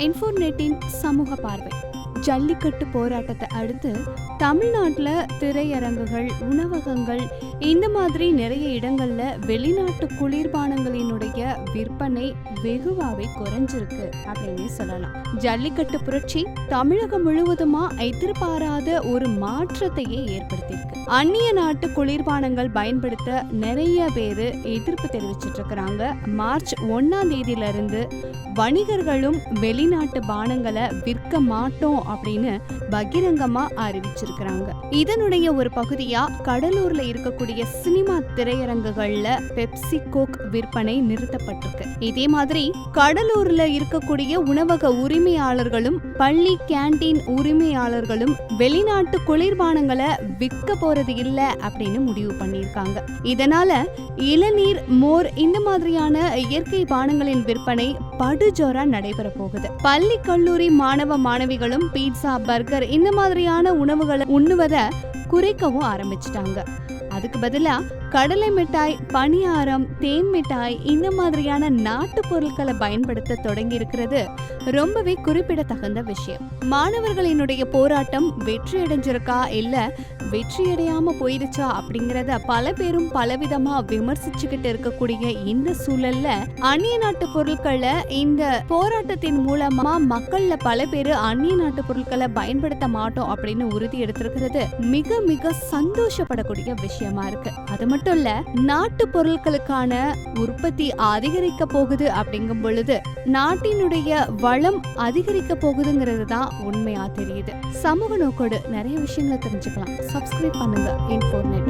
இன்ஃபோநெட்டின் சமூக பார்வை. ஜல்லிக்கட்டு போராட்டத்தை அடுத்து தமிழ்நாட்டில் திரையரங்குகள், உணவகங்கள் இந்த மாதிரி நிறைய இடங்கள்ல வெளிநாட்டு குளிர்பானங்களினுடைய விற்பனை வெகுவாவே குறைஞ்சிருக்கு அப்படின்னு சொல்லலாம். ஜல்லிக்கட்டு புரட்சி தமிழகம் முழுவதுமா எதிர்பாராத ஒரு மாற்றத்தையே ஏற்படுத்தியிருக்கு. அந்நிய நாட்டு குளிர்பானங்கள் பயன்படுத்த நிறைய பேரு எதிர்ப்பு தெரிவிச்சிட்டு இருக்கிறாங்க. மார்ச் 1ஆம் தேதியில இருந்து வணிகர்களும் வெளிநாட்டு பானங்களை விற்க மாட்டோம் அப்படின்னு பகிரங்கமா அறிவிச்சிருக்கிறாங்க. இதனுடைய ஒரு பகுதியா கடலூர்ல இருக்கக்கூடிய சினிமா திரையரங்குகள்ல பெப்சி, கோக் விற்பனை நிறுத்தப்பட்டிருக்கு. இதே மாதிரி கடலூர்ல இருக்கக்கூடிய உணவக உரிமையாளர்களும் பள்ளி கேண்டீன் உரிமையாளர்களும் வெளிநாட்டு குளிர்பானங்களை விற்க போறது இல்ல அப்படின்னு முடிவு பண்ணியிருக்காங்க. இதனால இளநீர், மோர் இந்த மாதிரியான இயற்கை பானங்களின் விற்பனை படுஜோரா நடைபெற போகுது. பள்ளி கல்லூரி மாணவ மாணவிகளும் பீட்சா, பர்கர் இந்த மாதிரியான உணவுகளை உண்ணுவதை குறைக்கவும் ஆரம்பிச்சிட்டாங்க. அதுக்கு பதிலா கடலை மிட்டாய், பணியாரம், தேன் மிட்டாய் இந்த மாதிரியான நாட்டு பொருட்களை பயன்படுத்த தொடங்கி இருக்கிறது ரொம்பவே குறிப்பிடத்தகுந்த விஷயம். மாணவர்களினுடைய போராட்டம் வெற்றி அடைஞ்சிருக்கா இல்ல வெற்றியடையாம போயிடுச்சா அப்படிங்கறத பல பேரும் பலவிதமா விமர்சிச்சுக்கிட்டு இருக்கக்கூடிய இந்த சூழல்ல அந்நிய நாட்டு பொருட்களை இந்த போராட்டத்தின் மூலமா மக்கள்ல பல பேரு அந்நிய நாட்டு பொருட்களை பயன்படுத்த மாட்டோம் அப்படின்னு உறுதி எடுத்திருக்கிறது மிக மிக சந்தோஷப்படக்கூடிய விஷயமா இருக்கு. அது மட்டும் இல்ல, நாட்டு பொருட்களுக்கான உற்பத்தி அதிகரிக்க போகுது அப்படிங்கும் பொழுது நாட்டினுடைய வளம் அதிகரிக்க போகுதுங்கிறது தான் உண்மையா தெரியுது. சமூக நோக்கோடு நிறைய விஷயங்களை தெரிஞ்சுக்கலாம். சப்ஸ்கிரைப் பண்ணுங்க இன்ஃபோநெட்.